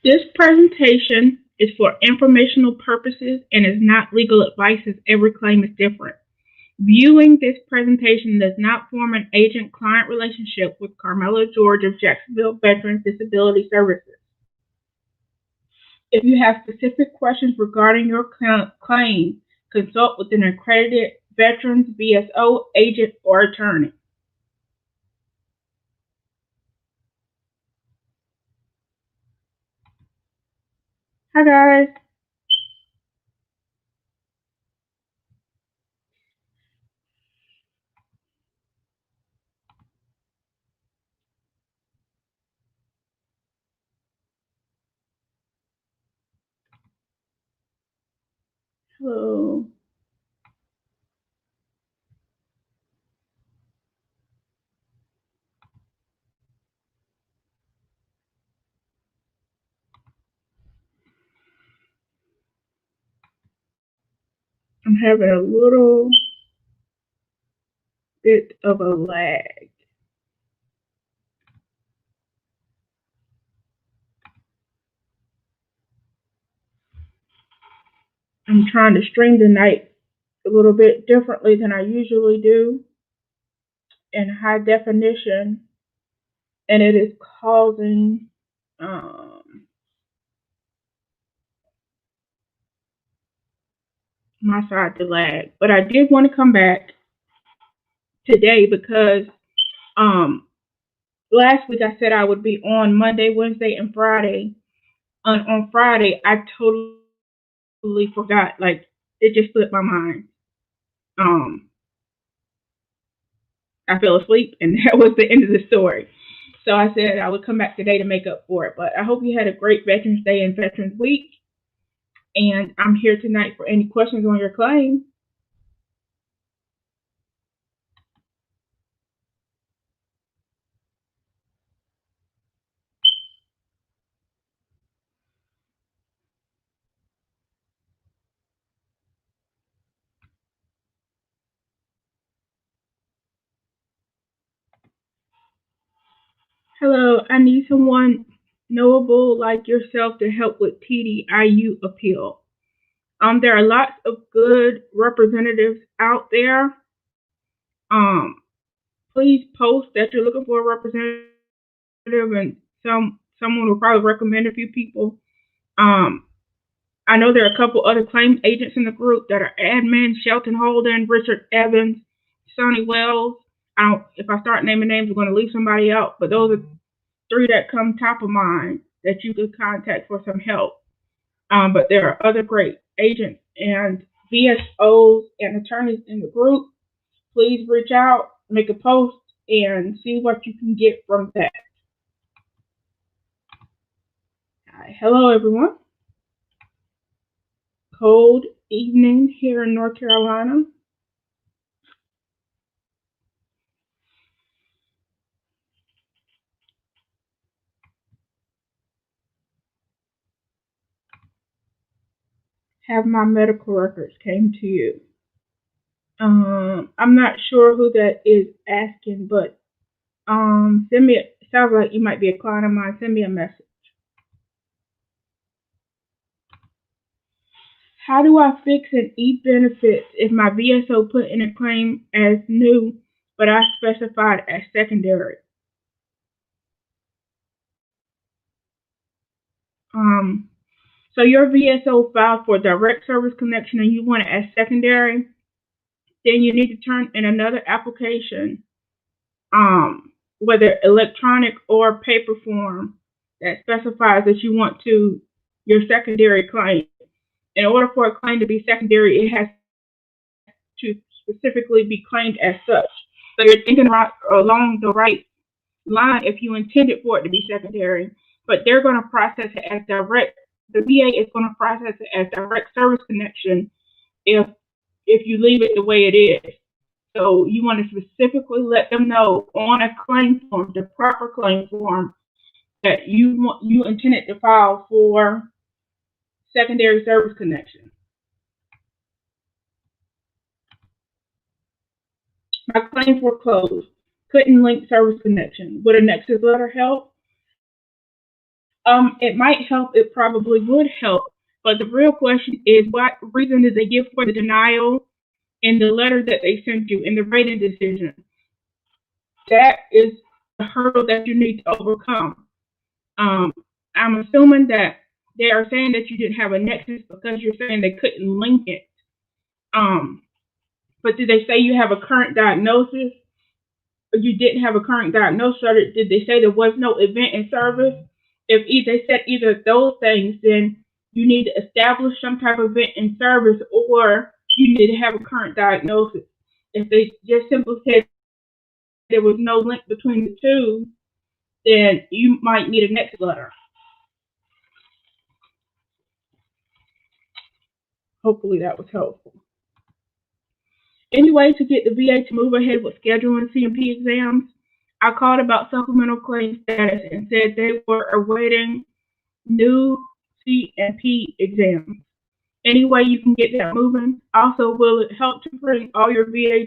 This presentation is for informational purposes and is not legal advice, as every claim is different. Viewing this presentation does not form an agent-client relationship with Carmella George of Jacksonville Veterans Disability Services. If you have specific questions regarding your claim, consult with an accredited Veterans VSO agent or attorney. Hi guys. Hello. I'm having a little bit of a lag. I'm trying to stream tonight a little bit differently than I usually do in high definition, and it is causing my side to lag. But I did want to come back today because last week I said I would be on Monday, Wednesday, and Friday. On Friday, I totally forgot. Like, it just slipped my mind. I fell asleep, and that was the end of the story. So I said I would come back today to make up for it. But I hope you had a great Veterans Day and Veterans Week. And I'm here tonight for any questions on your claim. Hello, I need someone knowable like yourself to help with TDIU appeal. There are lots of good representatives out there. Please post that you're looking for a representative, and someone will probably recommend a few people. I know there are a couple other claims agents in the group that are admin: Shelton Holden, Richard Evans, Sonny Wells. If I start naming names, I'm going to leave somebody out, but those are three that come top of mind that you could contact for some help. But there are other great agents and VSOs and attorneys in the group. Please reach out, make a post, and see what you can get from that. Hi. Hello, everyone. Cold evening here in North Carolina. Have my medical records came to you? I'm not sure who that is asking, but send me. It sounds like you might be a client of mine. Send me a message. How do I fix an e-benefits if my VSO put in a claim as new, but I specified as secondary? So your VSO filed for direct service connection and you want it as secondary, then you need to turn in another application, whether electronic or paper form, that specifies that you want your secondary claim. In order for a claim to be secondary, it has to specifically be claimed as such. So you're thinking along the right line if you intended for it to be secondary, but they're going to process it as direct. The VA is going to process it as direct service connection if you leave it the way it is. So you want to specifically let them know on a claim form, the proper claim form, that you intended to file for secondary service connection. My claims were closed. Couldn't link service connection. Would a Nexus letter help? It might help. It probably would help. But the real question is, what reason did they give for the denial in the letter that they sent you in the rating decision? That is the hurdle that you need to overcome. Um, I'm assuming that they are saying that you didn't have a nexus because you're saying they couldn't link it. Um, but did they say you have a current diagnosis? Or you didn't have a current diagnosis? Or did they say there was no event in service? If they said either of those things, then you need to establish some type of event in service, or you need to have a current diagnosis. If they just simply said there was no link between the two, then you might need a next letter. Hopefully that was helpful. Anyway, to get the VA to move ahead with scheduling C&P exams, I called about supplemental claim status and said they were awaiting new C&P exams. Any way you can get that moving? Also, will it help to bring all your VA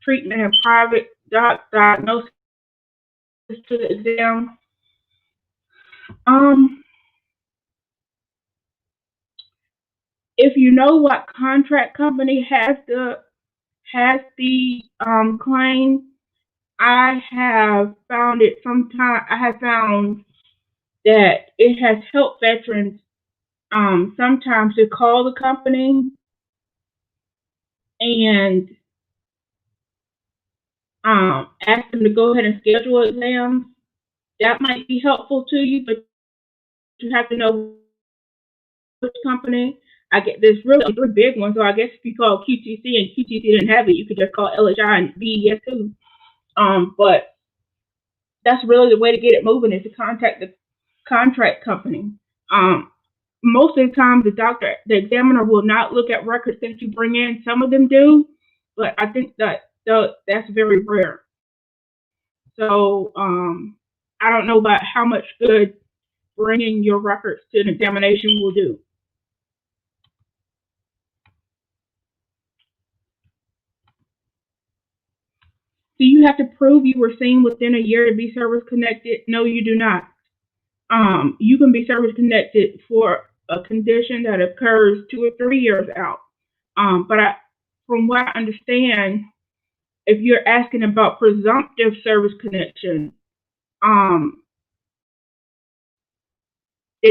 treatment and private diagnosis to the exam? If you know what contract company has the claim, I have found that it has helped veterans sometimes to call the company and ask them to go ahead and schedule exams. That might be helpful to you, but you have to know which company. There's really three big ones, so I guess if you call QTC and QTC didn't have it, you could just call LHI and BES too. But that's really the way to get it moving, is to contact the contract company. Most of the time, the examiner will not look at records that you bring in. Some of them do, but I think that's very rare. So I don't know about how much good bringing your records to an examination will do. Do you have to prove you were seen within a year to be service connected? No, you do not. You can be service connected for a condition that occurs 2 or 3 years out. From what I understand, if you're asking about presumptive service connection, then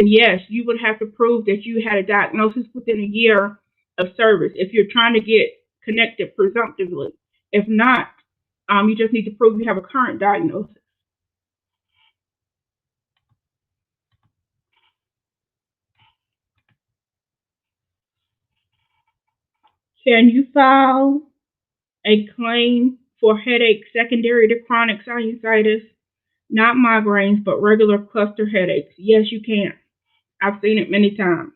yes, you would have to prove that you had a diagnosis within a year of service if you're trying to get connected presumptively. If not, you just need to prove you have a current diagnosis. Can you file a claim for headache secondary to chronic sinusitis? Not migraines, but regular cluster headaches. Yes, you can. I've seen it many times.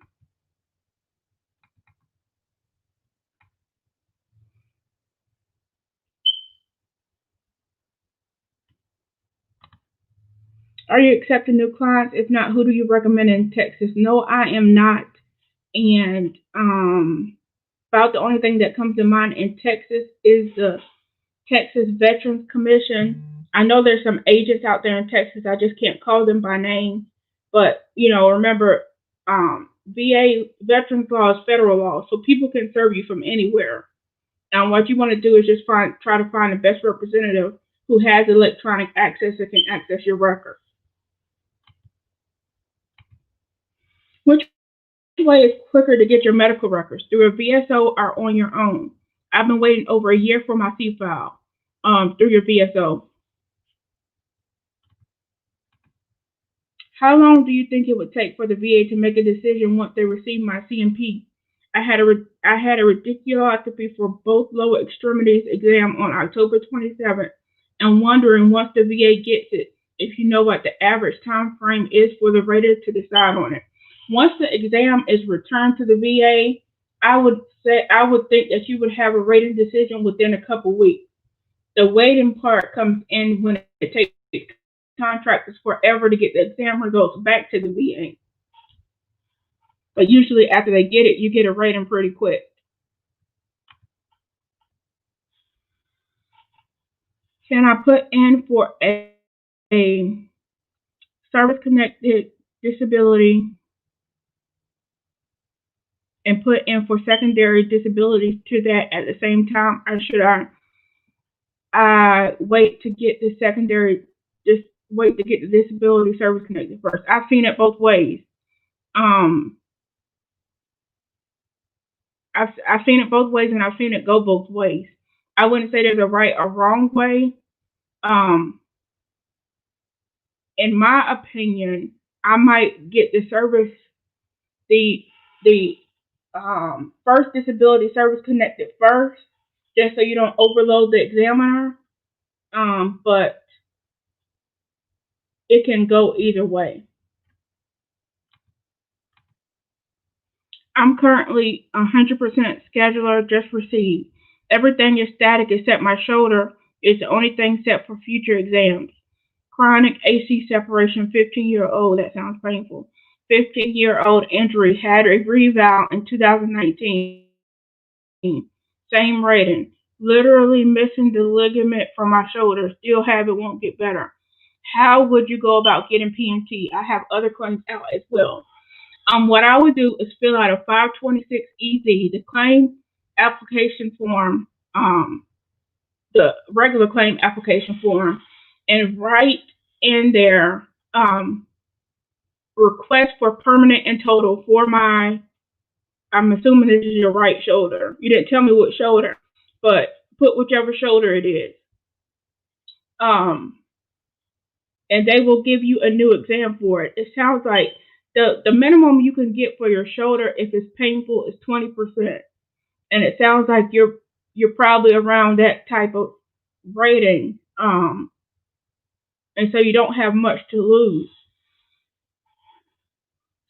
Are you accepting new clients? If not, who do you recommend in Texas? No, I am not. And about the only thing that comes to mind in Texas is the Texas Veterans Commission. I know there's some agents out there in Texas. I just can't call them by name. But, remember, VA veterans law is federal law, so people can serve you from anywhere. And what you want to do is just try to find the best representative who has electronic access that can access your records. Which way is quicker to get your medical records? Through a VSO or on your own? I've been waiting over a year for my C-file through your VSO. How long do you think it would take for the VA to make a decision once they receive my C&P? I had a radiculoscopy for both lower extremities exam on October 27th, and wondering once the VA gets it, if you know what the average time frame is for the rater to decide on it. Once the exam is returned to the VA, I would think that you would have a rating decision within a couple weeks. The waiting part comes in when it takes contractors forever to get the exam results back to the VA. But usually after they get it, you get a rating pretty quick. Can I put in for a service-connected disability and put in for secondary disabilities to that at the same time, or should I wait to get the secondary, just wait to get the disability service connected first? I've seen it both ways. Um, I've seen it both ways, and I've seen it go both ways. I wouldn't say there's a right or wrong way. Um, in my opinion, I might get the service, the the first disability service connected first, just so you don't overload the examiner. But it can go either way. I'm currently 100% scheduler, just received. Everything is static except my shoulder is the only thing set for future exams. Chronic AC separation, 15-year-old, that sounds painful. 15-year-old injury, had a reval in 2019. Same rating. Literally missing the ligament from my shoulder. Still have it, won't get better. How would you go about getting PMT? I have other claims out as well. What I would do is fill out a 526 EZ, the claim application form, the regular claim application form, and write in there request for permanent and total for my, I'm assuming this is your right shoulder. You didn't tell me what shoulder, but put whichever shoulder it is. And they will give you a new exam for it. It sounds like the minimum you can get for your shoulder if it's painful is 20%, and it sounds like you're probably around that type of rating, and so you don't have much to lose.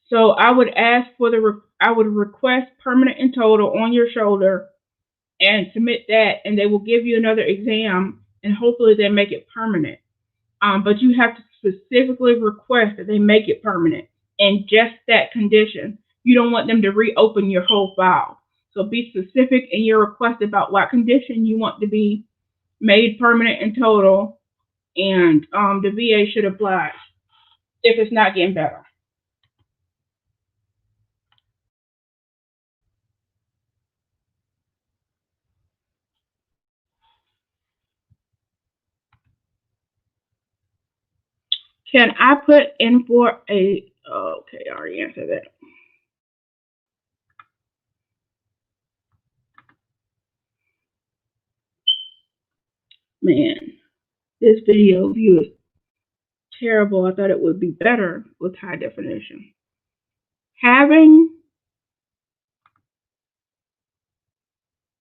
So I would ask for I would request permanent and total on your shoulder and submit that, and they will give you another exam, and hopefully they make it permanent. But you have to specifically request that they make it permanent in just that condition. You don't want them to reopen your whole file. So be specific in your request about what condition you want to be made permanent and total, and the VA should oblige if it's not getting better. Can I put in for a, okay, I already answered that. Man, this video view is terrible. I thought it would be better with high definition. Having,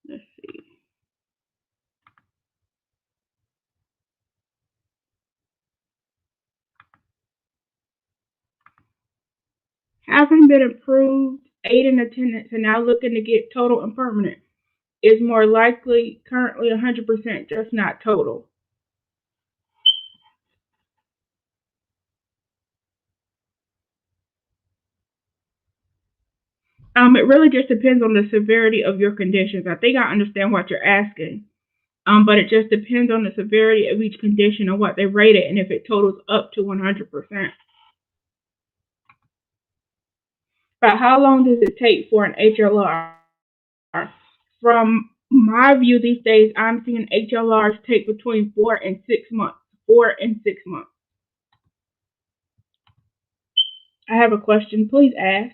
let's see. Having been approved, 8 in attendance, and now looking to get total and permanent is more likely currently 100%, just not total. It really just depends on the severity of your conditions. I think I understand what you're asking. But it just depends on the severity of each condition and what they rate it, and if it totals up to 100%. But how long does it take for an HLR? From my view these days, I'm seeing HLRs take between 4 and 6 months. 4 and 6 months. I have a question. Please ask.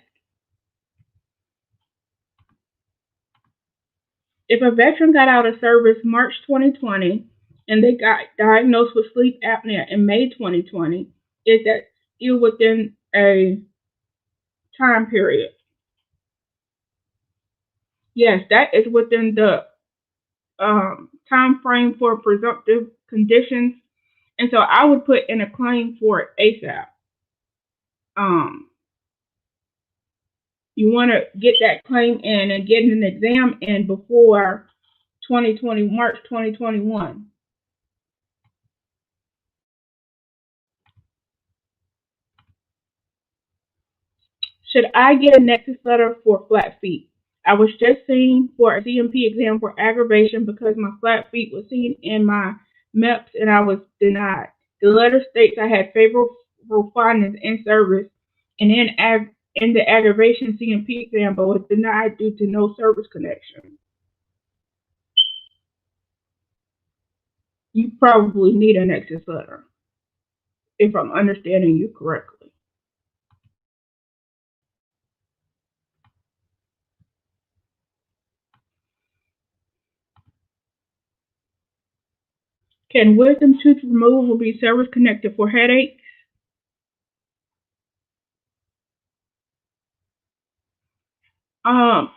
If a veteran got out of service March 2020 and they got diagnosed with sleep apnea in May 2020, is that still within a time period? Yes, that is within the time frame for presumptive conditions, and so I would put in a claim for it ASAP. You want to get that claim in and get an exam in before March 2021. Should I get a Nexus letter for flat feet? I was just seen for a CMP exam for aggravation because my flat feet was seen in my MEPS and I was denied. The letter states I had favorable findings in service and then in the aggravation CMP exam, but was denied due to no service connection. You probably need a Nexus letter, if I'm understanding you correctly. Can wisdom tooth removal be service connected for headache? Um,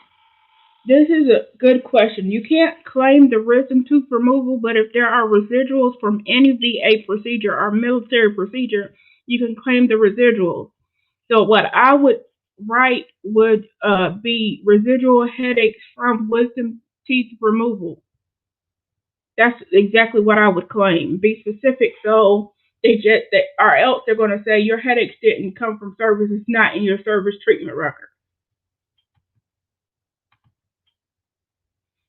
this is a good question. You can't claim the wisdom tooth removal, but if there are residuals from any VA procedure or military procedure, you can claim the residuals. So what I would write would be residual headaches from wisdom teeth removal. That's exactly what I would claim. Be specific, so or else they're going to say your headaches didn't come from service. It's not in your service treatment record.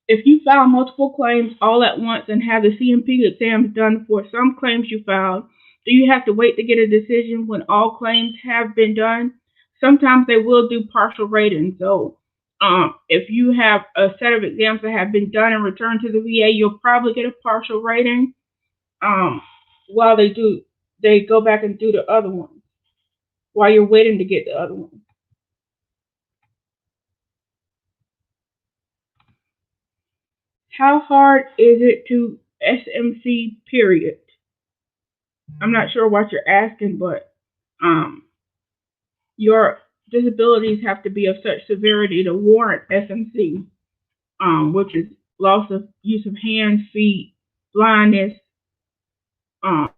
If you file multiple claims all at once and have the CMP exams done for some claims you filed, do you have to wait to get a decision when all claims have been done? Sometimes they will do partial ratings. So if you have a set of exams that have been done and returned to the VA, you'll probably get a partial rating while they go back and do the other one while you're waiting to get the other one. How hard is it to SMC period? I'm not sure what you're asking, but your disabilities have to be of such severity to warrant SMC, which is loss of use of hands, feet, blindness, um,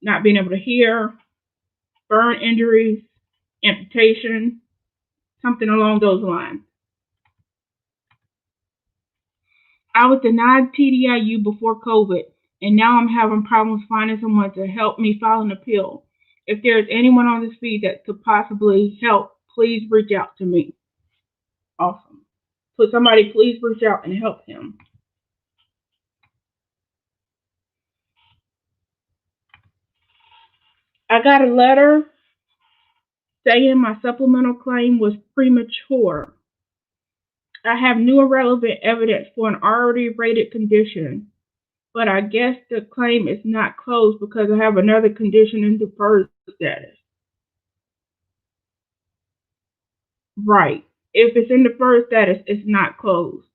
not being able to hear, burn injuries, amputation, something along those lines. I was denied TDIU before COVID, and now I'm having problems finding someone to help me file an appeal. If there is anyone on this feed that could possibly help, please reach out to me. Awesome. So somebody please reach out and help him. I got a letter saying my supplemental claim was premature. I have new and relevant evidence for an already rated condition, but I guess the claim is not closed because I have another condition in deferred status. Right. If it's in deferred status, it's not closed.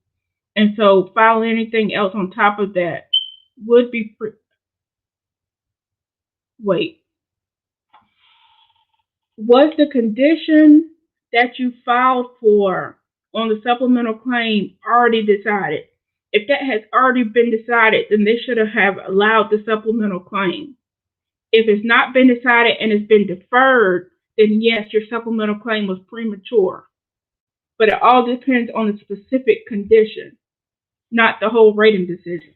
And so filing anything else on top of that would be wait. Was the condition that you filed for on the supplemental claim already decided? If that has already been decided, then they should have allowed the supplemental claim. If it's not been decided and it's been deferred, then yes, your supplemental claim was premature. But it all depends on the specific condition, not the whole rating decision.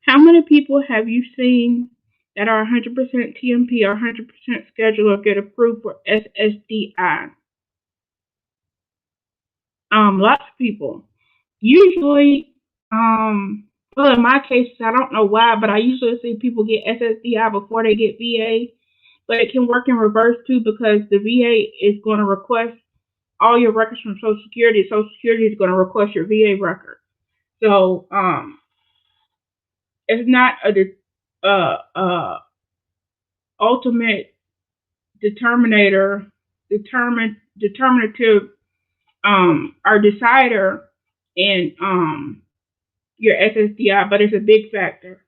How many people have you seen that are 100% TMP or 100% scheduled or get approved for SSDI? Lots of people. Usually, well, in my case, I don't know why, but I usually see people get SSDI before they get VA. But it can work in reverse too because the VA is going to request all your records from Social Security. Social Security is going to request your VA record. So, it's not ultimate determinative or decider in your SSDI, but it's a big factor.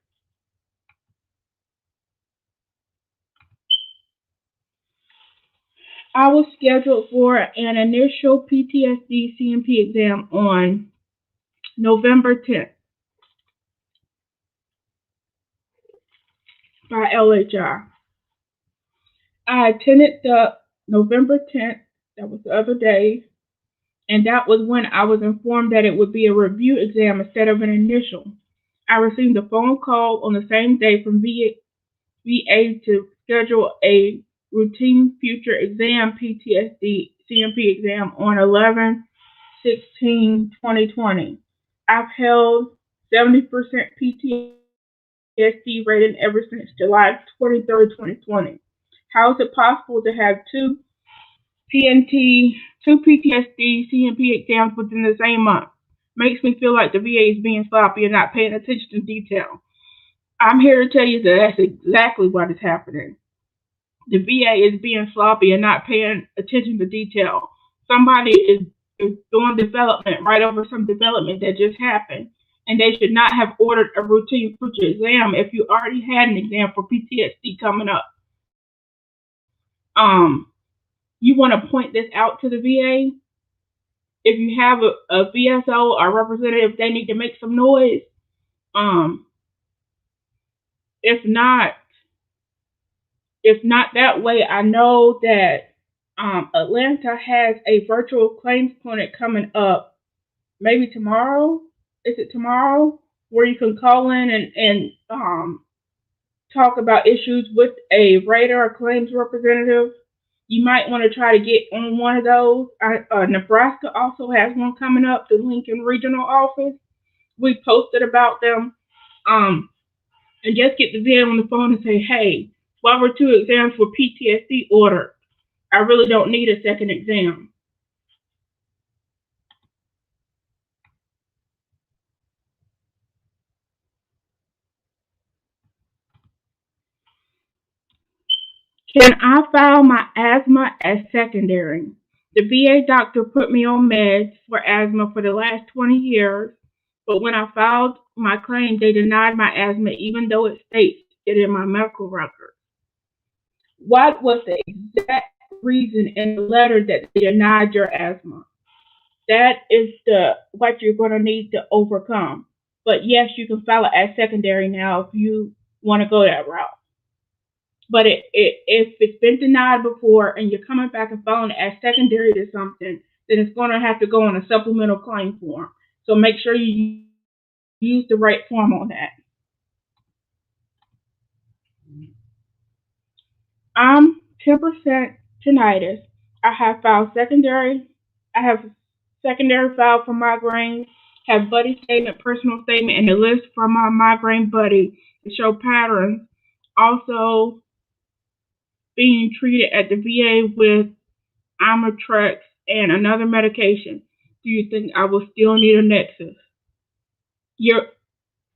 I was scheduled for an initial PTSD CMP exam on November 10th by LHI. I attended the November 10th, that was the other day, and that was when I was informed that it would be a review exam instead of an initial. I received a phone call on the same day from VA to schedule a routine future exam PTSD CMP exam on 11/16/2020. I've held 70% PTSD rating ever since July 23rd, 2020. How is it possible to have two PTSD CMP exams within the same month? Makes me feel like the VA is being sloppy and not paying attention to detail. I'm here to tell you that that's exactly what is happening. The VA is being sloppy and not paying attention to detail. Somebody is doing development right over some development that just happened, and they should not have ordered a routine future exam if you already had an exam for PTSD coming up. Um, you want to point this out to the VA. If you have a VSO or representative, they need to make some noise. Um, if not, if not that way, I know that Atlanta has a virtual claims clinic coming up. Maybe tomorrow. Is it tomorrow? Where you can call in and talk about issues with a rater or claims representative. You might want to try to get on one of those. Nebraska also has one coming up, the Lincoln Regional Office. We posted about them. And just get the VA on the phone and say, hey, why were two exams for PTSD ordered? I really don't need a second exam. Can I file my asthma as secondary? The VA doctor put me on meds for asthma for the last 20 years, but when I filed my claim, they denied my asthma even though it states it in my medical record. What was the exact reason in the letter that they denied your asthma? That is the what you're going to need to overcome. But yes, you can file it as secondary now if you want to go that route. But if it's been denied before and you're coming back and filing it as secondary to something, then it's going to have to go on a supplemental claim form. So make sure you use the right form on that. I'm 10% tinnitus. I have filed secondary. I have secondary filed for migraine. Have buddy statement, personal statement, and a list from my migraine buddy to show patterns. Also being treated at the VA with Imitrex and another medication. Do you think I will still need a Nexus? You're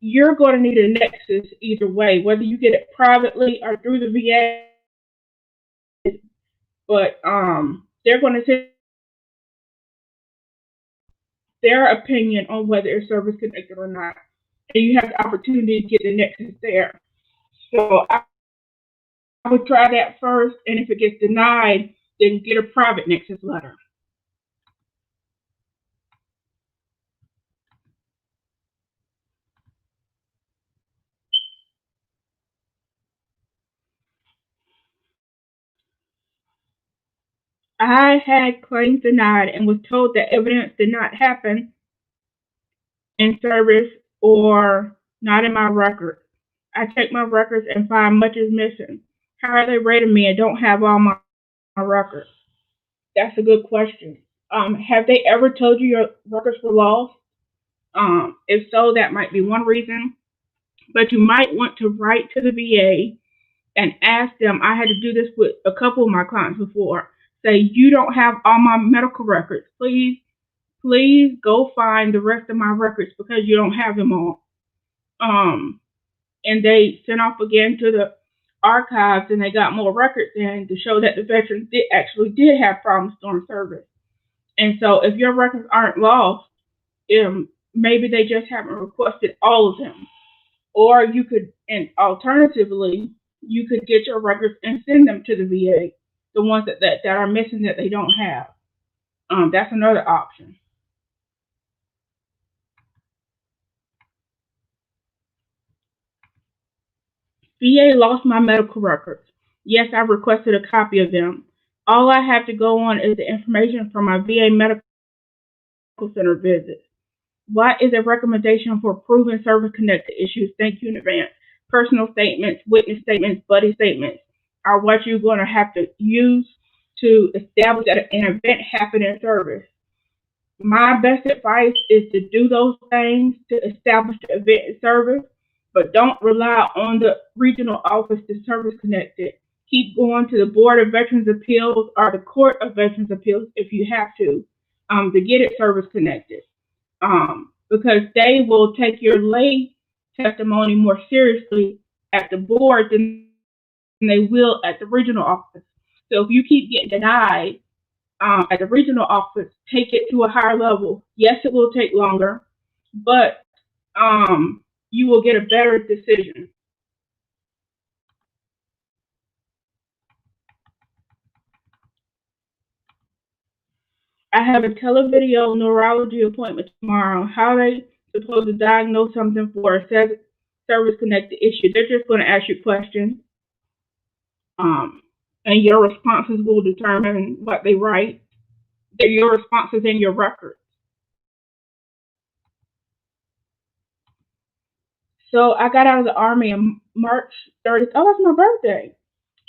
you're going to need a Nexus either way, whether you get it privately or through the VA. But they're going to say their opinion on whether it's service connected or not, and you have the opportunity to get the Nexus there. So I would try that first, and if it gets denied, then get a private Nexus letter. I had claims denied and was told that evidence did not happen in service or not in my records. I check my records and find much is missing. How are they rating me and don't have all my records? That's a good question. Have they ever told you your records were lost? If so, that might be one reason. But you might want to write to the VA and ask them. I had to do this with a couple of my clients before. Say, you don't have all my medical records. Please go find the rest of my records because you don't have them all. And they sent off again to the archives and they got more records in to show that the veterans did have problems during service. And so if your records aren't lost, maybe they just haven't requested all of them. Or you could, and alternatively, you could get your records and send them to the VA, the ones that are missing that they don't have. That's another option. VA lost my medical records. Yes, I requested a copy of them. All I have to go on is the information from my VA medical center visits. What is a recommendation for proven service-connected issues? Thank you in advance. Personal statements, witness statements, buddy statements are what you're going to have to use to establish that an event happened in service. My best advice is to do those things to establish the event in service, but don't rely on the regional office to service connect it. Keep going to the Board of Veterans Appeals or the Court of Veterans Appeals if you have to get it service connected. Because they will take your lay testimony more seriously at the board than they will at the regional office. So if you keep getting denied at the regional office, take it to a higher level. Yes, it will take longer, but you will get a better decision. I have a televideo neurology appointment tomorrow. How are they supposed to diagnose something for a service-connected issue? They're just going to ask you questions, and your responses will determine what they write. They're your responses in your record. So I got out of the Army on March 30th. Oh, that's my birthday.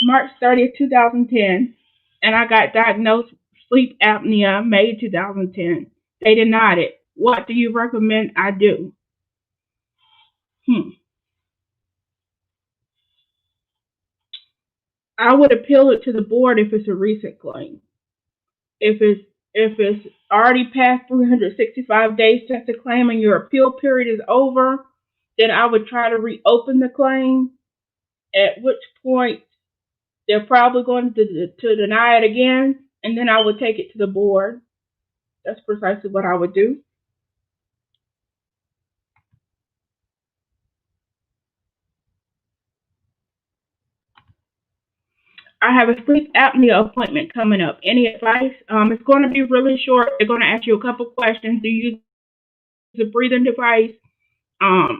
March 30th, 2010. And I got diagnosed with sleep apnea May 2010. They denied it. What do you recommend I do? I would appeal it to the board if it's a recent claim. If it's already past 365 days since the claim and your appeal period is over, then I would try to reopen the claim, at which point they're probably going to deny it again, and then I would take it to the board. That's precisely what I would do. I have a sleep apnea appointment coming up. Any advice? It's going to be really short. They're going to ask you a couple questions. Do you use a breathing device? They're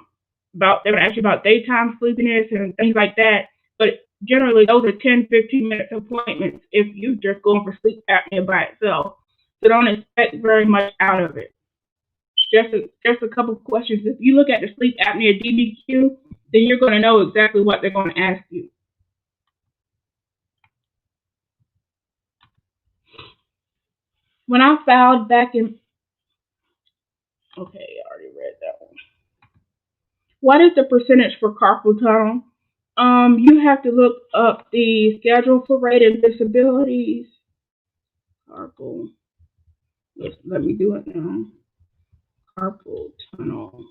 going to ask you about daytime sleepiness and things like that. But generally, those are 10, 15-minute appointments if you're just going for sleep apnea by itself. So don't expect very much out of it. Just a couple questions. If you look at the sleep apnea DBQ, then you're going to know exactly what they're going to ask you. When I filed back in, okay, I already read that one. What is the percentage for carpal tunnel? You have to look up the schedule for rated disabilities. Carpal. Let me do it now. Carpal tunnel.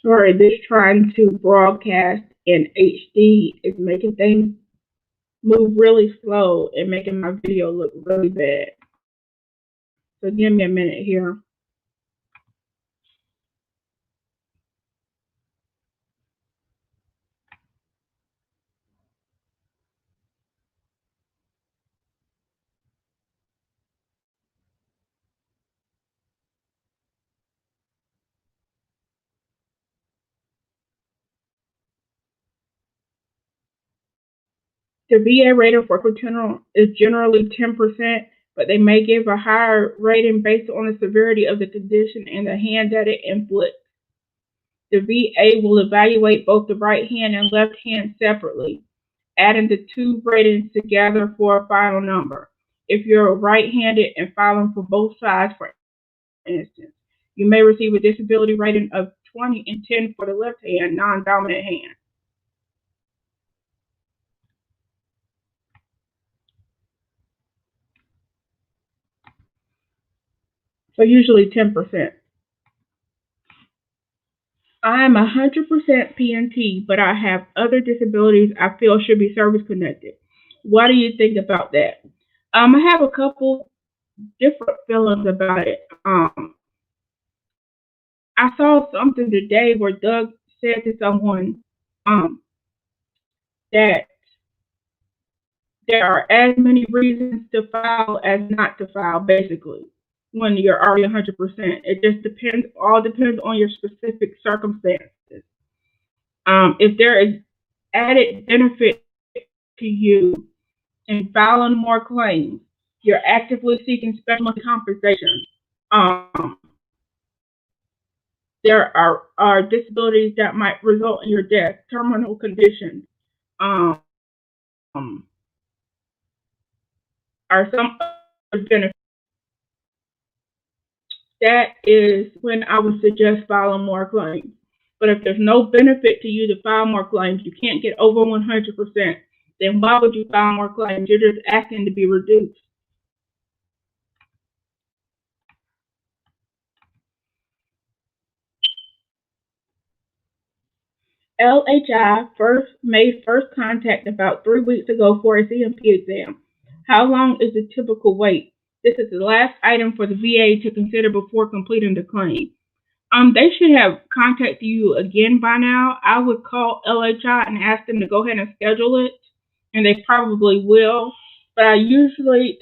Sorry, this trying to broadcast in HD is making things move really slow and making my video look really bad. So give me a minute here. The VA rating for carpal tunnel is generally 10%, but they may give a higher rating based on the severity of the condition and the hand that it inflicts. The VA will evaluate both the right hand and left hand separately, adding the two ratings together for a final number. If you're right-handed and filing for both sides, for instance, you may receive a disability rating of 20 and 10 for the left hand, non-dominant hand. So usually 10%. I'm 100% PNT, but I have other disabilities I feel should be service connected. What do you think about that? I have a couple different feelings about it. I saw something today where Doug said to someone that there are as many reasons to file as not to file, basically, when you're already 100%. It just depends on your specific circumstances. If there is added benefit to you in filing more claims, you're actively seeking special compensation. Um, there are disabilities that might result in your death, terminal conditions, um, are some other benefits. That is when I would suggest filing more claims. But if there's no benefit to you to file more claims, you can't get over 100%, then why would you file more claims? You're just asking to be reduced. LHI made first contact about 3 weeks ago for a CMP exam. How long is the typical wait? This is the last item for the VA to consider before completing the claim. They should have contacted you again by now. I would call LHI and ask them to go ahead and schedule it, and they probably will. But they usually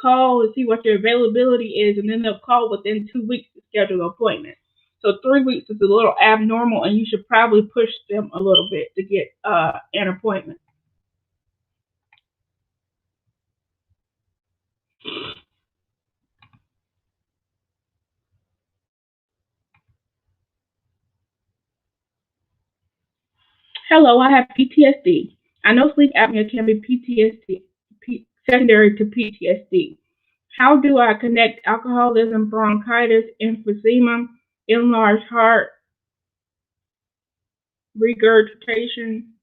call and see what your availability is, and then they'll call within 2 weeks to schedule an appointment. So 3 weeks is a little abnormal, and you should probably push them a little bit to get an appointment. Hello, I have PTSD. I know sleep apnea can be secondary to PTSD. How do I connect alcoholism, bronchitis, emphysema, enlarged heart, regurgitation,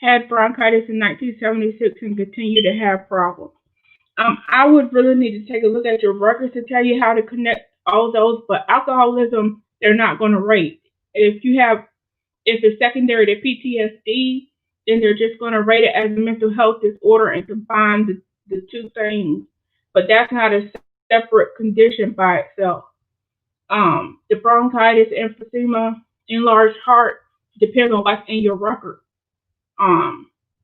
had bronchitis in 1976 and continue to have problems? I would really need to take a look at your records to tell you how to connect all those, but alcoholism, they're not going to rate. If it's secondary to PTSD, then they're just going to rate it as a mental health disorder and combine the two things. But that's not a separate condition by itself. The bronchitis, emphysema, enlarged heart depends on what's in your record.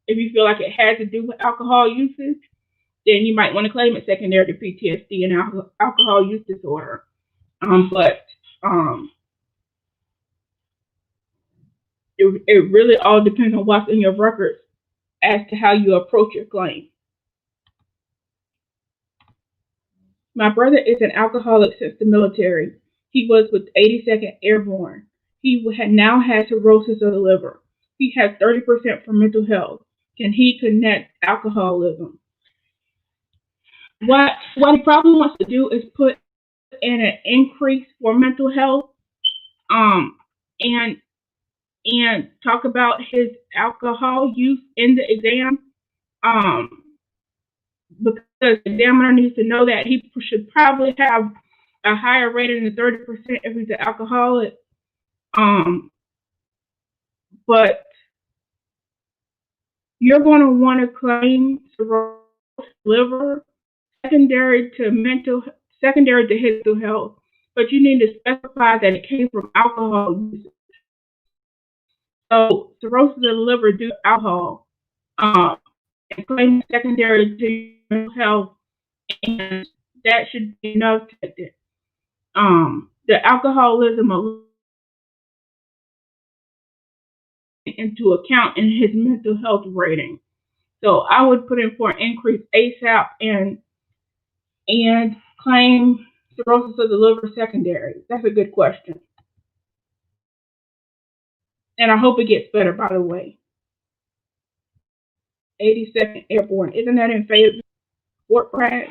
If you feel like it has to do with alcohol usage, then you might want to claim it secondary to PTSD and alcohol use disorder. But it really all depends on what's in your records as to how you approach your claim. My brother is an alcoholic since the military. He was with 82nd Airborne. He now has cirrhosis of the liver. He has 30% for mental health. Can he connect alcoholism? What he probably wants to do is put in an increase for mental health, and talk about his alcohol use in the exam, because the examiner needs to know that he should probably have a higher rating than 30% if he's an alcoholic. But you're going to want to claim cirrhosis liver secondary to his mental health, but you need to specify that it came from alcohol use. So cirrhosis of the liver due to alcohol, and claim secondary to mental health, and that should be enough to take it. The alcoholism into account in his mental health rating. So I would put in for an increase ASAP and claim cirrhosis of the liver secondary. That's a good question. And I hope it gets better, by the way. 82nd Airborne. Isn't that in Fayetteville, Fort Bragg?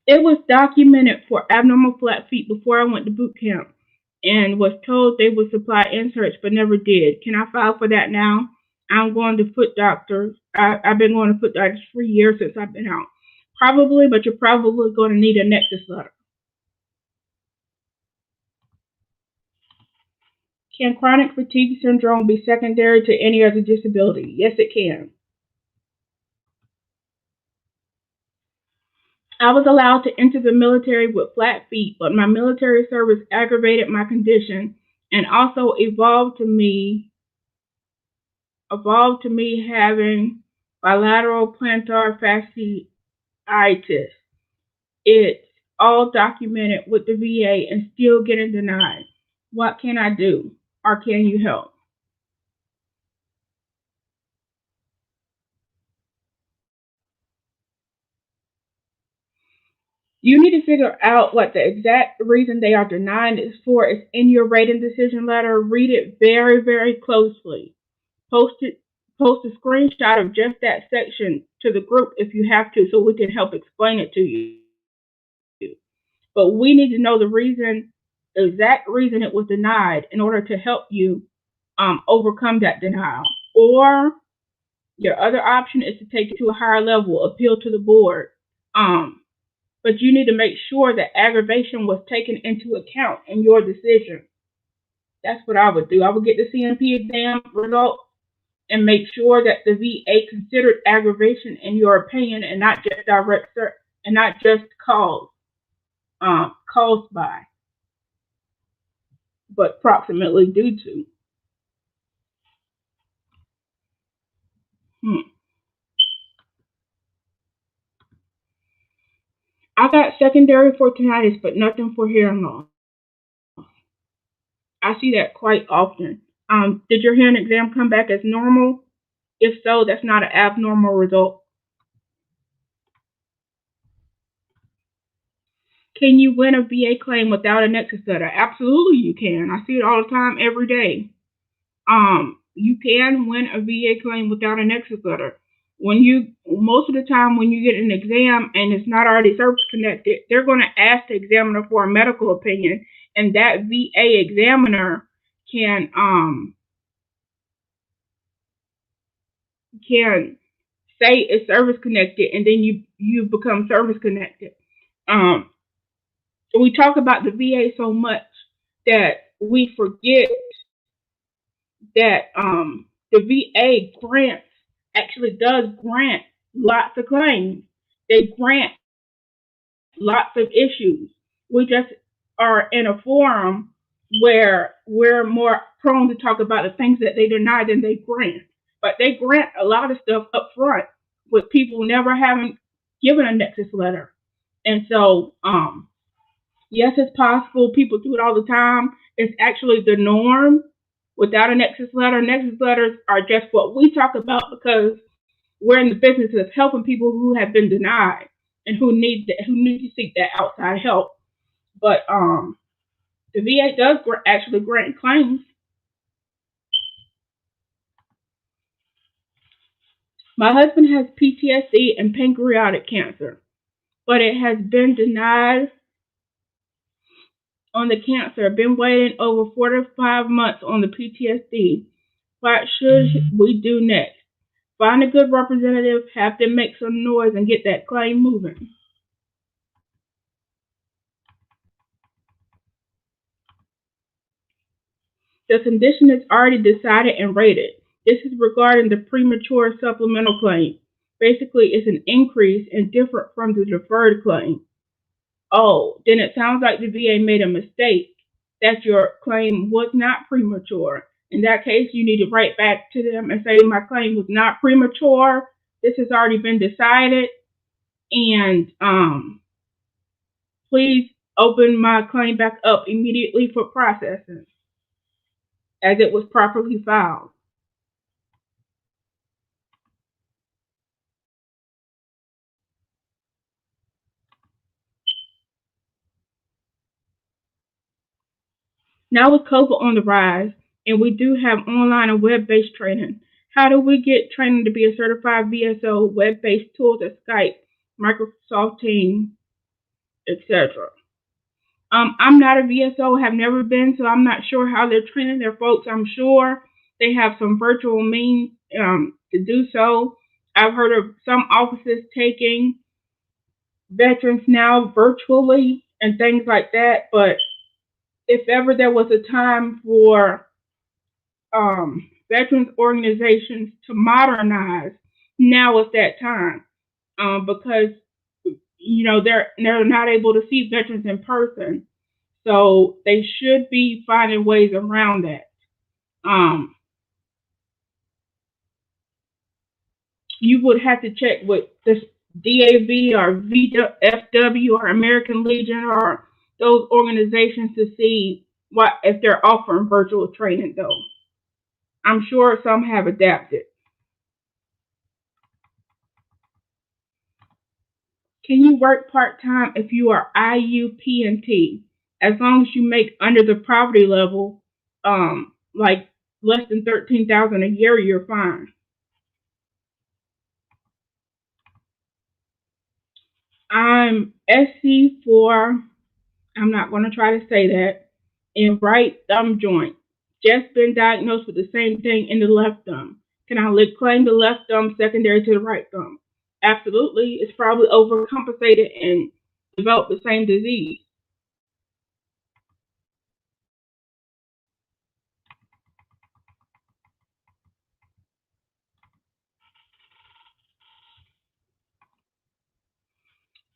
It was documented for abnormal flat feet before I went to boot camp and was told they would supply inserts but never did. Can I file for that now? I'm going to foot doctors. I've been going to foot doctors for years since I've been out. Probably, but you're probably going to need a Nexus letter. Can chronic fatigue syndrome be secondary to any other disability? Yes, it can. I was allowed to enter the military with flat feet, but my military service aggravated my condition and also evolved to me having bilateral plantar fasciitis. It's all documented with the VA and still getting denied. What can I do? Or can you help? You need to figure out what the exact reason they are denying is for. It's in your rating decision letter. Read it very, very closely. Post it. Post a screenshot of just that section to the group if you have to, so we can help explain it to you. But we need to know the exact reason it was denied in order to help you overcome that denial. Or your other option is to take it to a higher level, appeal to the board. Um, but you need to make sure that aggravation was taken into account in your decision. That's what I would do. I would get the CNP exam results and make sure that the VA considered aggravation in your opinion and not just and not just caused by, but proximately due to. Hmm. I got secondary for tinnitus, but nothing for hearing loss. I see that quite often. Did your hearing exam come back as normal? If so, that's not an abnormal result. Can you win a VA claim without a Nexus letter? Absolutely, you can. I see it all the time, every day. You can win a VA claim without a Nexus letter. Most of the time when you get an exam and it's not already service connected, they're going to ask the examiner for a medical opinion, and that VA examiner can say it's service connected, and then you become service connected. Um, we talk about the VA so much that we forget that the VA grants actually does grant lots of claims. They grant lots of issues. We just are in a forum where we're more prone to talk about the things that they deny than they grant. But they grant a lot of stuff up front with people never having given a Nexus letter. And so, yes, it's possible. People do it all the time. It's actually the norm without a Nexus letter. Nexus letters are just what we talk about because we're in the business of helping people who have been denied and who need to seek that outside help. But the VA does actually grant claims. My husband has PTSD and pancreatic cancer, but it has been denied on the cancer. Been waiting over 4 to 5 months on the PTSD. What should we do next? Find a good representative, have them make some noise, and get that claim moving. The condition is already decided and rated. This is regarding the premature supplemental claim. Basically, it's an increase and different from the deferred claim. Oh, then it sounds like the VA made a mistake, that your claim was not premature. In that case, you need to write back to them and say, my claim was not premature. This has already been decided. And please open my claim back up immediately for processing as it was properly filed. Now with COVID on the rise, and we do have online and web-based training, how do we get training to be a certified VSO, web-based tools at Skype, Microsoft Teams, etc.? I'm not a VSO, have never been, so I'm not sure how they're training their folks. I'm sure they have some virtual means to do so. I've heard of some offices taking veterans now virtually and things like that, but if ever there was a time for veterans organizations to modernize, now is that time because they're not able to see veterans in person, so they should be finding ways around that. Um, you would have to check with the DAV or VFW or American Legion or those organizations to see what if they're offering virtual training though. I'm sure some have adapted. Can you work part-time if you are IUP&T? As long as you make under the poverty level, like less than 13,000 a year, you're fine. I'm SC4. I'm not going to try to say that. In right thumb joint. Just been diagnosed with the same thing in the left thumb. Can I claim the left thumb secondary to the right thumb? Absolutely. It's probably overcompensated and developed the same disease.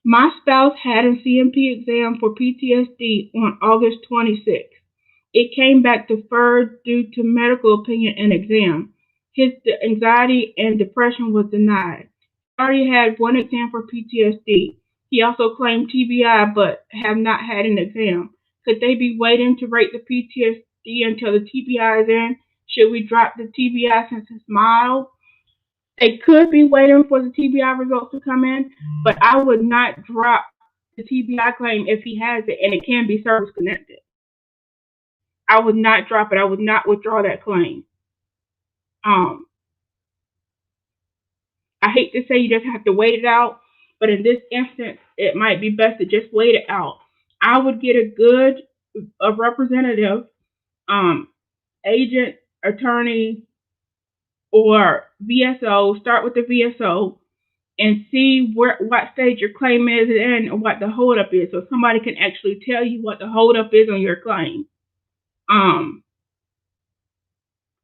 My spouse had a CMP exam for PTSD on August 26th. It came back deferred due to medical opinion and exam. His anxiety and depression was denied. He already had one exam for PTSD. He also claimed TBI but have not had an exam. Could they be waiting to rate the PTSD until the TBI is in? Should we drop the TBI since it's mild? They could be waiting for the TBI results to come in, but I would not drop the TBI claim if he has it and it can be service connected. I would not drop it. I would not withdraw that claim. Um, I hate to say you just have to wait it out, but in this instance, it might be best to just wait it out. I would get a representative, um, agent, attorney, or VSO. Start with the VSO and see what stage your claim is in and what the holdup is, so somebody can actually tell you what the holdup is on your claim.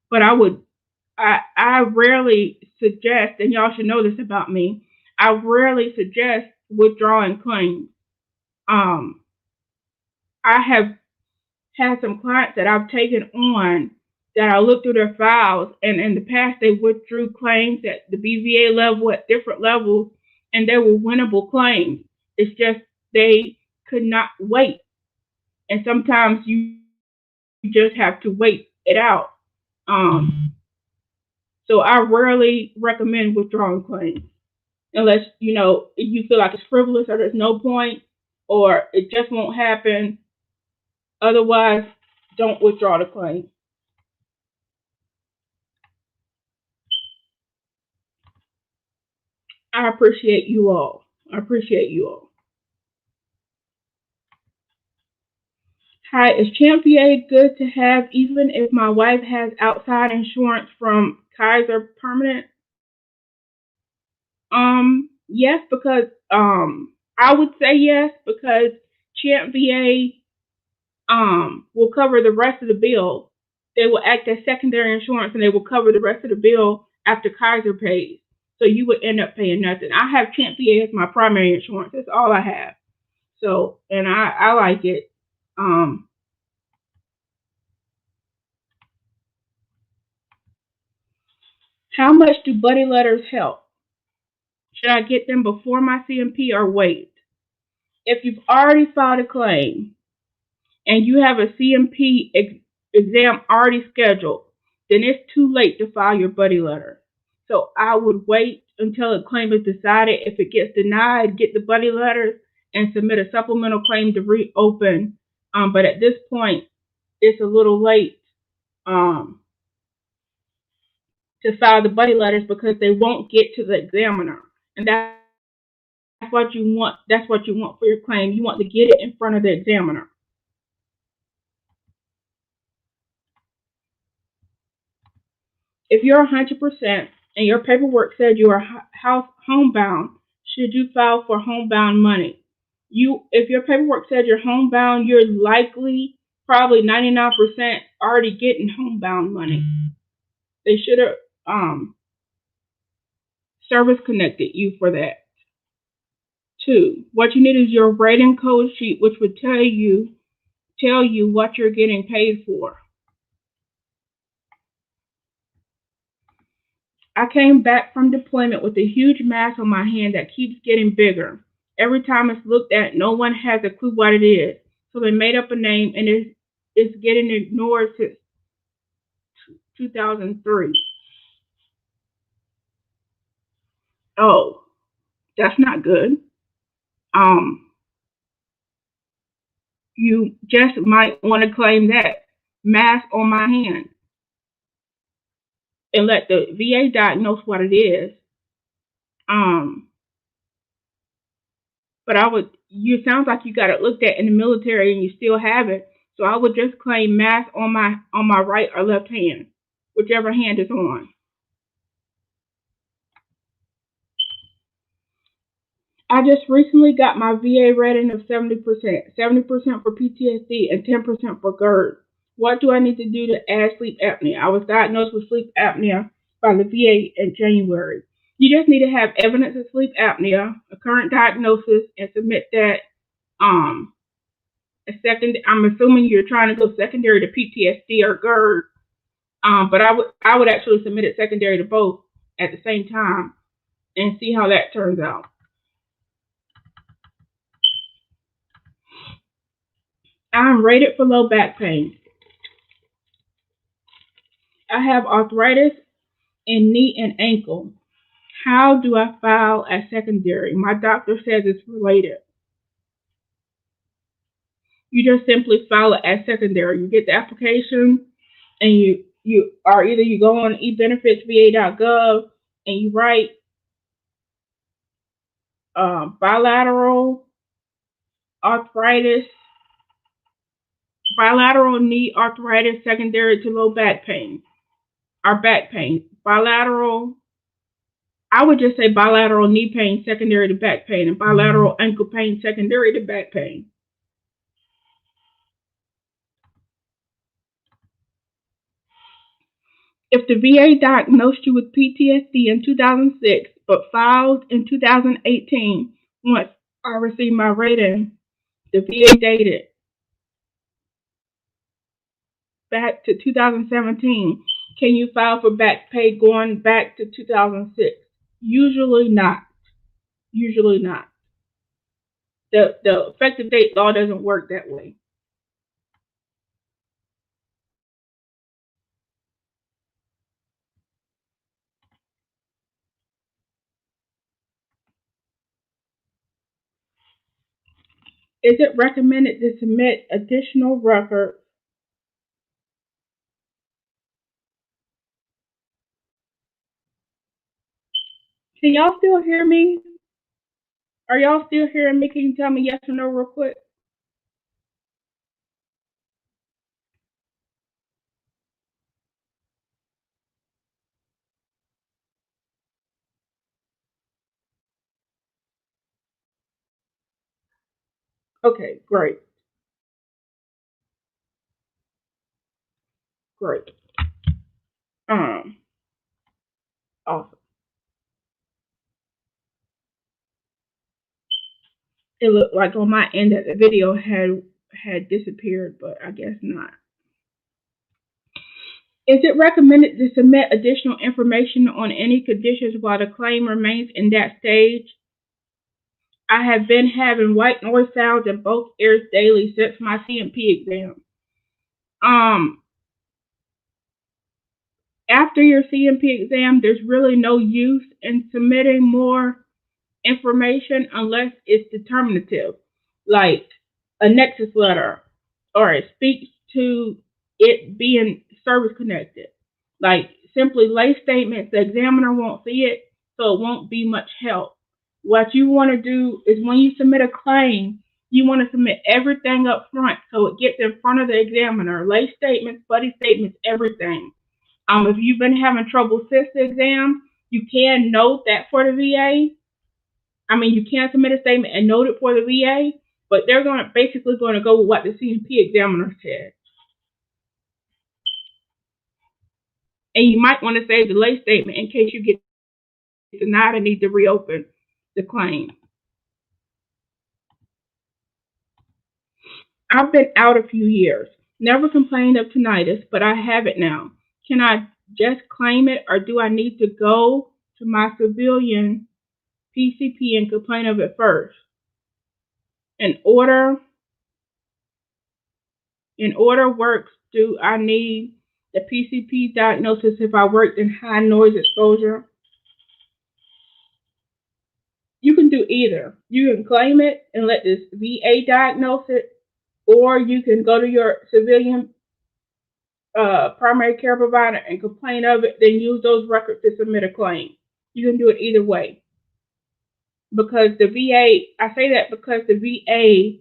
But I rarely suggest, and y'all should know this about me, I rarely suggest withdrawing claims. Um, I have had some clients that I've taken on that I looked through their files, and in the past they withdrew claims at the BVA level at different levels, and they were winnable claims. It's just they could not wait, and sometimes you just have to wait it out. So I rarely recommend withdrawing claims unless you feel like it's frivolous or there's no point or it just won't happen. Otherwise, don't withdraw the claim. I appreciate you all. I appreciate you all. Hi, is Champ VA good to have even if my wife has outside insurance from Kaiser Permanent? Yes, because I would say yes because Champ VA will cover the rest of the bill. They will act as secondary insurance and they will cover the rest of the bill after Kaiser pays. So you would end up paying nothing. I have Champ VA as my primary insurance. That's all I have. So, and I like it. How much do buddy letters help? Should I get them before my CMP or wait? If you've already filed a claim and you have a CMP exam already scheduled, then it's too late to file your buddy letter. So I would wait until a claim is decided. If it gets denied, get the buddy letters and submit a supplemental claim to reopen. But at this point, it's a little late to file the buddy letters because they won't get to the examiner, and that's what you want. That's what you want for your claim. You want to get it in front of the examiner. If you're 100% and your paperwork said you are homebound, should you file for homebound money? If your paperwork said you're homebound, you're likely, probably 99% already getting homebound money. They should have service connected you for that. Two, what you need is your rating code sheet, which would tell you what you're getting paid for. I came back from deployment with a huge mass on my hand that keeps getting bigger. Every time it's looked at, no one has a clue what it is. So they made up a name and it's getting ignored since 2003. Oh, that's not good. Um, you just might want to claim that mass on my hand and let the VA diagnose what it is. Um, but you sounds like you got it looked at in the military and you still have it. So I would just claim mass on my right or left hand, whichever hand is on. I just recently got my VA rating of 70%, 70% for PTSD and 10% for GERD. What do I need to do to add sleep apnea? I was diagnosed with sleep apnea by the VA in January. You just need to have evidence of sleep apnea, a current diagnosis, and submit that. Um, I'm assuming you're trying to go secondary to PTSD or GERD. But I would actually submit it secondary to both at the same time and see how that turns out. I'm rated for low back pain. I have arthritis in knee and ankle. How do I file as secondary? My doctor says it's related. You just simply file it as secondary. You get the application and you go on ebenefitsva.gov and you write bilateral arthritis, bilateral knee arthritis secondary to low back pain or back pain. I would just say bilateral knee pain secondary to back pain and bilateral ankle pain secondary to back pain. If the VA diagnosed you with PTSD in 2006 but filed in 2018, once I received my rating, the VA dated back to 2017. Can you file for back pay going back to 2006? Usually not. Usually not. The effective date law doesn't work that way. Is it recommended to submit additional records? Can y'all still hear me? Are y'all still hearing me? Can you tell me yes or no real quick? Okay, great. Great. Um, awesome. It looked like on my end that the video had disappeared, but I guess not. Is it recommended to submit additional information on any conditions while the claim remains in that stage? I have been having white noise sounds in both ears daily since my CMP exam. Um, After your CMP exam, there's really no use in submitting more information unless it's determinative, like a Nexus letter, or it speaks to it being service connected. Like simply lay statements, the examiner won't see it, so it won't be much help. What you want to do is when you submit a claim, you want to submit everything up front so it gets in front of the examiner. Lay statements, buddy statements, everything. If you've been having trouble since the exam, you can note that for the VA. You can submit a statement and note it for the VA, but they're basically going to go with what the CMP examiner said. And you might want to save the late statement in case you get denied and need to reopen the claim. I've been out a few years. Never complained of tinnitus, but I have it now. Can I just claim it, or do I need to go to my civilian PCP and complain of it first? In order, in order works, do I need the PCP diagnosis if I worked in high noise exposure? You can do either. You can claim it and let this VA diagnose it, or you can go to your civilian primary care provider and complain of it, then use those records to submit a claim. You can do it either way. Because the VA, I say that because the VA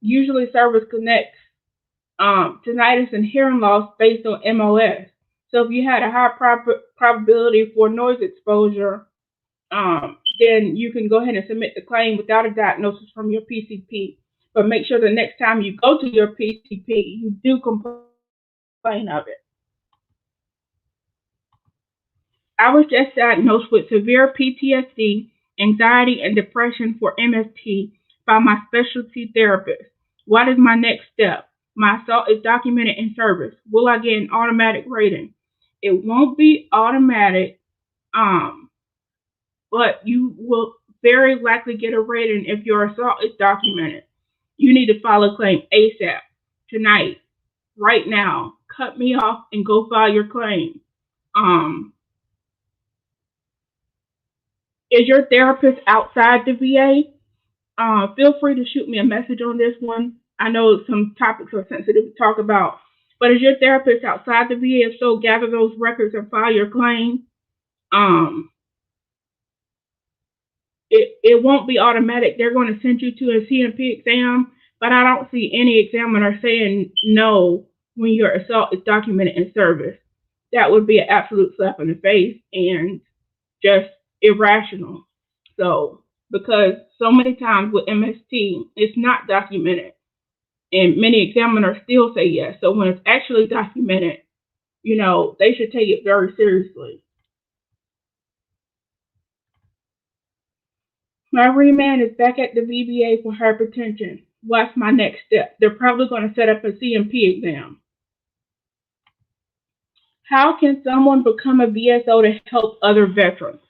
usually service connects tinnitus and hearing loss based on MOS. So if you had a high probability for noise exposure, then you can go ahead and submit the claim without a diagnosis from your PCP. But make sure the next time you go to your PCP, you do complain of it. I was just diagnosed with severe PTSD, anxiety, and depression for MST by my specialty therapist. What is my next step? My assault is documented in service. Will I get an automatic rating? It won't be automatic, but you will very likely get a rating if your assault is documented. You need to file a claim ASAP, tonight, right now. Cut me off and go file your claim. Is your therapist outside the VA? Feel free to shoot me a message on this one. I know some topics are sensitive to talk about, but is your therapist outside the VA? If so, gather those records and file your claim. It won't be automatic. They're going to send you to a CMP exam, but I don't see any examiner saying no when your assault is documented in service. That would be an absolute slap in the face and just irrational. So, because so many times with MST, it's not documented, and many examiners still say yes. So when it's actually documented, they should take it very seriously. My remand is back at the VBA for hypertension. What's my next step? They're probably going to set up a CMP exam. How can someone become a VSO to help other veterans?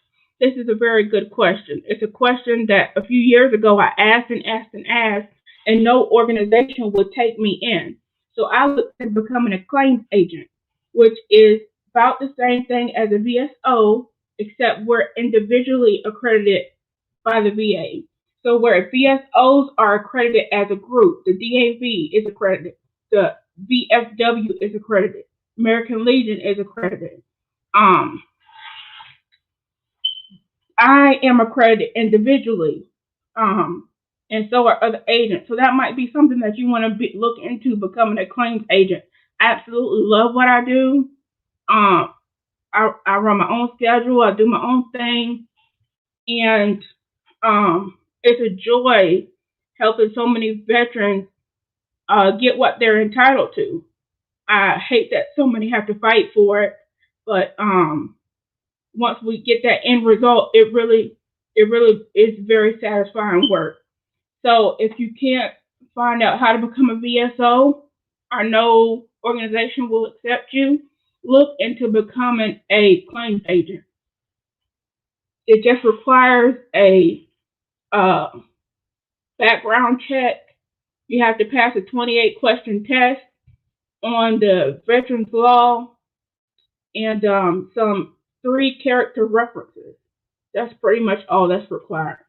This is a very good question. It's a question that a few years ago I asked and asked and asked, and no organization would take me in. So I looked at becoming a claims agent, which is about the same thing as a VSO, except we're individually accredited by the VA. So where VSOs are accredited as a group, the DAV is accredited, the VFW is accredited, American Legion is accredited. I am accredited individually, and so are other agents. So that might be something that you want to look into, becoming a claims agent. I absolutely love what I do. I run my own schedule. I do my own thing, and it's a joy helping so many veterans get what they're entitled to. I hate that so many have to fight for it, but once we get that end result, it really is very satisfying work. So if you can't find out how to become a VSO, or no organization will accept you, look into becoming a claims agent. It just requires a background check. You have to pass a 28-question test on the veterans law and some 3-character references. That's pretty much all that's required.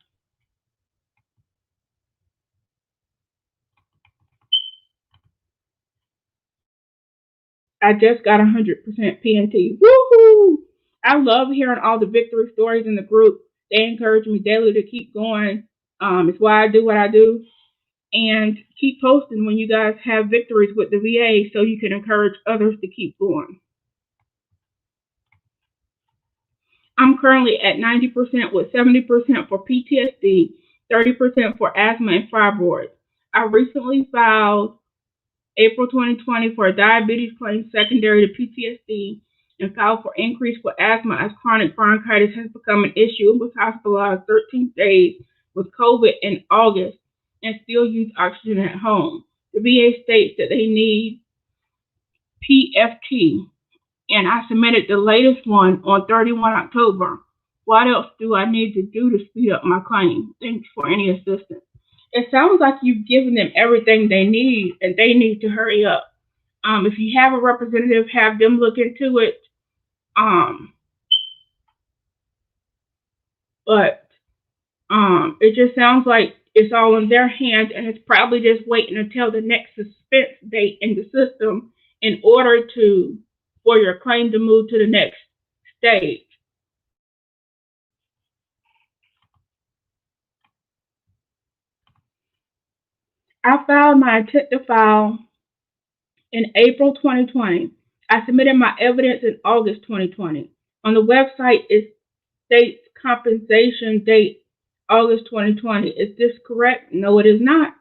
I just got 100% PNT. Woohoo! I love hearing all the victory stories in the group. They encourage me daily to keep going. It's why I do what I do. And keep posting when you guys have victories with the VA so you can encourage others to keep going. I'm currently at 90% with 70% for PTSD, 30% for asthma and fibroids. I recently filed April 2020 for a diabetes claim secondary to PTSD and filed for increase for asthma as chronic bronchitis has become an issue and was hospitalized 13 days with COVID in August and still use oxygen at home. The VA states that they need PFT, and I submitted the latest one on 31 October. What else do I need to do to speed up my claim? Thanks for any assistance. It sounds like you've given them everything they need, and they need to hurry up. If you have a representative, have them look into it. Um, but it just sounds like it's all in their hands, and it's probably just waiting until the next suspense date in the system in order for your claim to move to the next stage. I filed my intent to file in April 2020. I submitted my evidence in August 2020. On the website, it states compensation date August 2020. Is this correct? No, it is not.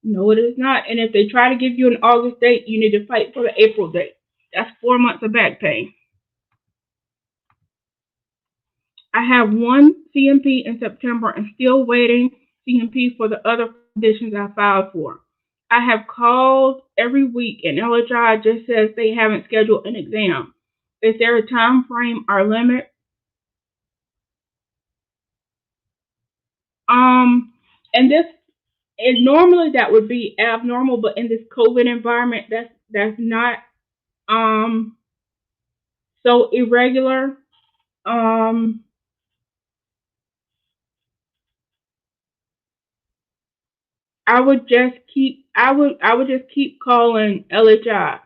No, it is not. And if they try to give you an August date, you need to fight for the April date. That's 4 months of back pay. I have one CMP in September and still waiting CMP for the other conditions I filed for. I have called every week and LHI just says they haven't scheduled an exam. Is there a time frame or limit? And this is normally that would be abnormal, but in this COVID environment, that's not so irregular. Um, I would just keep calling LHI.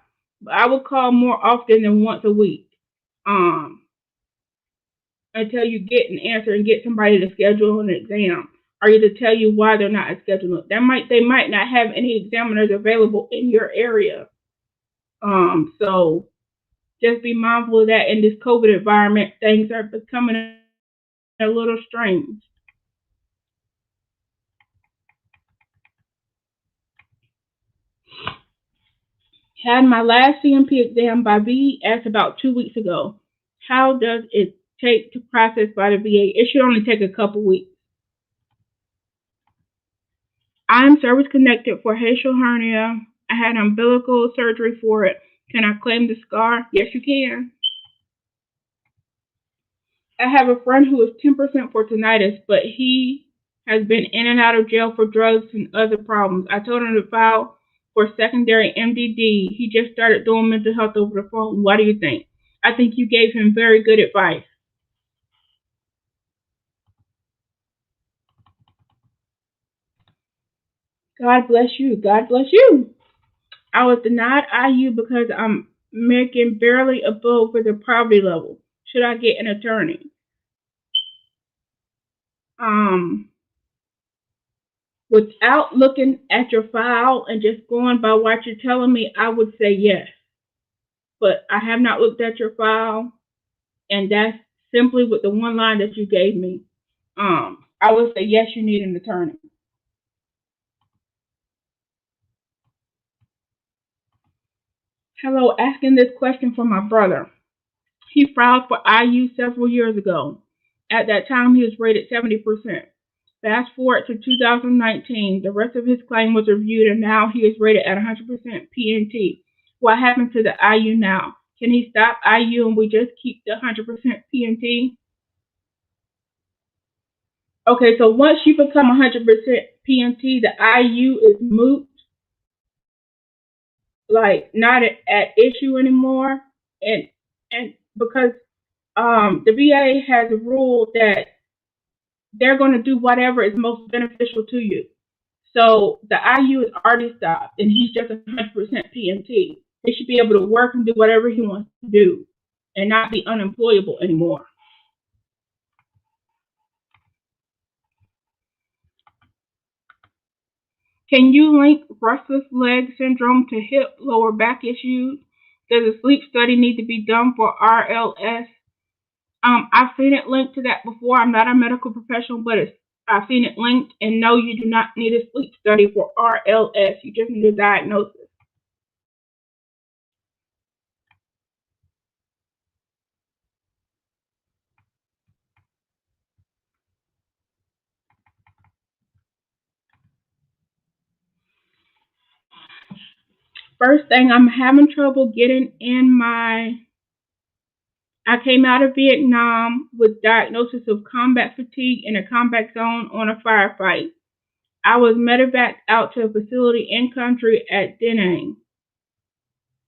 I would call more often than once a week. Um, until you get an answer and get somebody to schedule an exam or to tell you why they're not scheduling. They might not have any examiners available in your area. So just be mindful of that in this COVID environment. Things are becoming a little strange. Had my last CMP exam by VES about 2 weeks ago. How does it take to process by the VA? It should only take a couple weeks. I'm service connected for facial hernia. I had umbilical surgery for it. Can I claim the scar? Yes, you can. I have a friend who is 10% for tinnitus, but he has been in and out of jail for drugs and other problems. I told him to file for secondary MDD. He just started doing mental health over the phone. What do you think? I think you gave him very good advice. God bless you. God bless you. I was denied IU because I'm making barely above the poverty level. Should I get an attorney? Um, Without looking at your file and just going by what you're telling me, I would say yes. But I have not looked at your file, and that's simply with the one line that you gave me. I would say yes, you need an attorney. Hello, asking this question for my brother. He filed for IU several years ago. At that time, he was rated 70%. Fast forward to 2019, the rest of his claim was reviewed, and now he is rated at 100% PNT. What happened to the IU now? Can he stop IU and we just keep the 100% PNT? Okay, so once you become 100% PNT, the IU is moot, like not at issue anymore, and because the VA has a rule that they're going to do whatever is most beneficial to you. So the IU is already stopped, and he's just 100% PMT. He should be able to work and do whatever he wants to do, and not be unemployable anymore. Can you link restless leg syndrome to hip lower back issues? Does a sleep study need to be done for RLS? I've seen it linked to that before. I'm not a medical professional, but I've seen it linked. And no, you do not need a sleep study for RLS. You just need a diagnosis. First thing, I'm having trouble getting in I came out of Vietnam with diagnosis of combat fatigue in a combat zone on a firefight. I was medevaced out to a facility in country at Da Nang.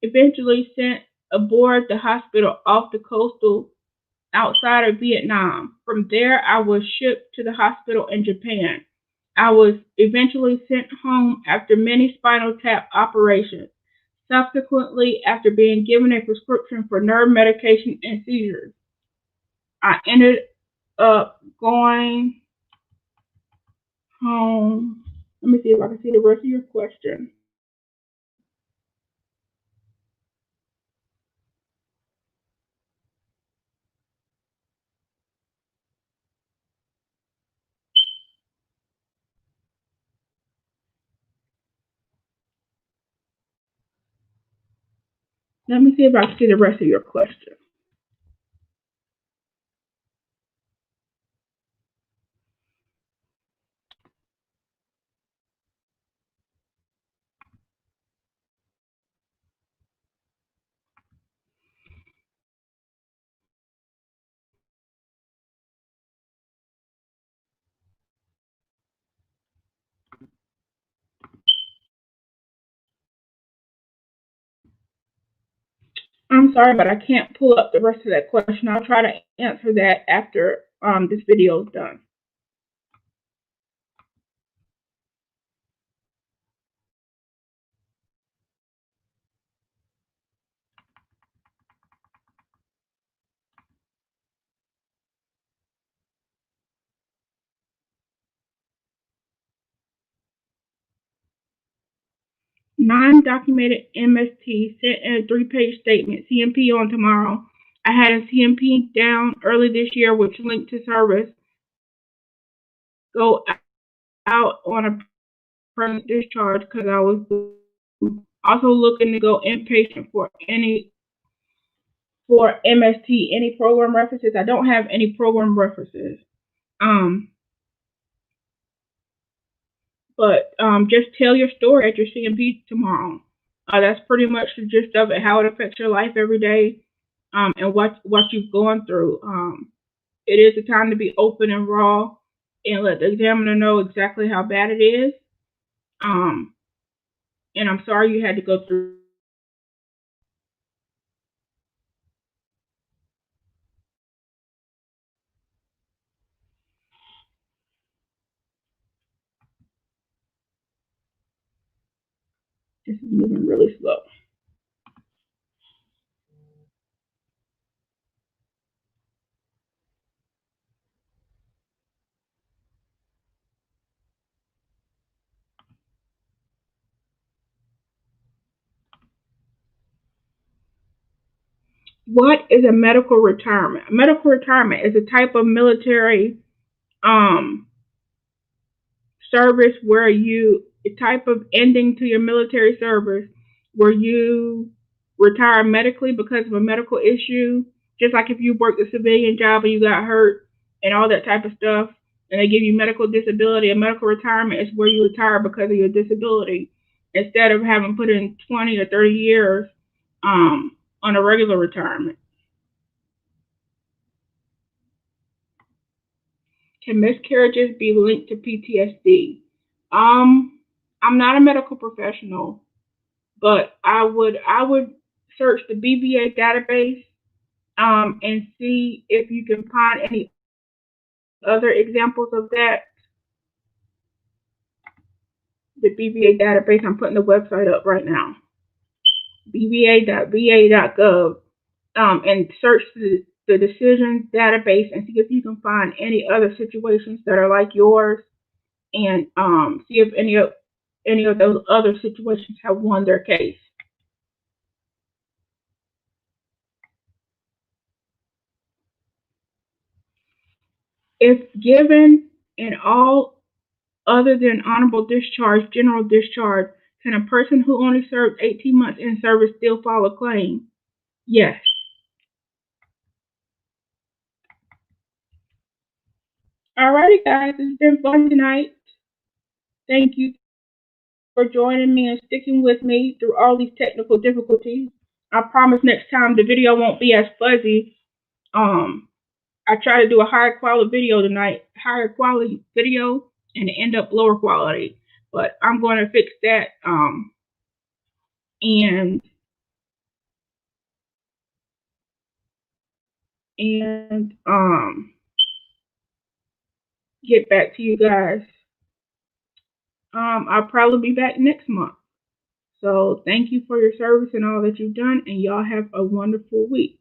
Eventually sent aboard the hospital off the coastal outside of Vietnam. From there, I was shipped to the hospital in Japan. I was eventually sent home after many spinal tap operations. Subsequently, after being given a prescription for nerve medication and seizures, I ended up going home. Let me see if I can see the rest of your question. Let me see if I can see the rest of your question. I'm sorry, but I can't pull up the rest of that question. I'll try to answer that after this video is done. 9 documented MST sent in a 3-page statement. CMP on tomorrow. I had a CMP down early this year, which linked to service. Go out on a permanent discharge because I was also looking to go inpatient for MST. Any program references? I don't have any program references. But just tell your story at your CMP tomorrow. That's pretty much the gist of it, how it affects your life every day, and what you've gone through. It is a time to be open and raw and let the examiner know exactly how bad it is. And I'm sorry you had to go through. This is moving really slow. What is a medical retirement? A medical retirement is a type of military um, service where a type of ending to your military service where you retire medically because of a medical issue, just like if you worked a civilian job and you got hurt and all that type of stuff, and they give you medical disability. A medical retirement is where you retire because of your disability instead of having put in 20 or 30 years on a regular retirement. Can miscarriages be linked to PTSD? I'm not a medical professional, but I would search the BVA database and see if you can find any other examples of that. The BVA database, I'm putting the website up right now, bva.va.gov, and search the decisions database and see if you can find any other situations that are like yours, and see if any of those other situations have won their case. If given in all other than honorable discharge, general discharge, can a person who only served 18 months in service still file a claim? Yes. Alrighty, guys, it's been fun tonight. Thank you. for joining me and sticking with me through all these technical difficulties. I promise next time the video won't be as fuzzy. I try to do a higher quality video tonight, and it end up lower quality. But I'm going to fix that and get back to you guys. I'll probably be back next month. So thank you for your service and all that you've done, and y'all have a wonderful week.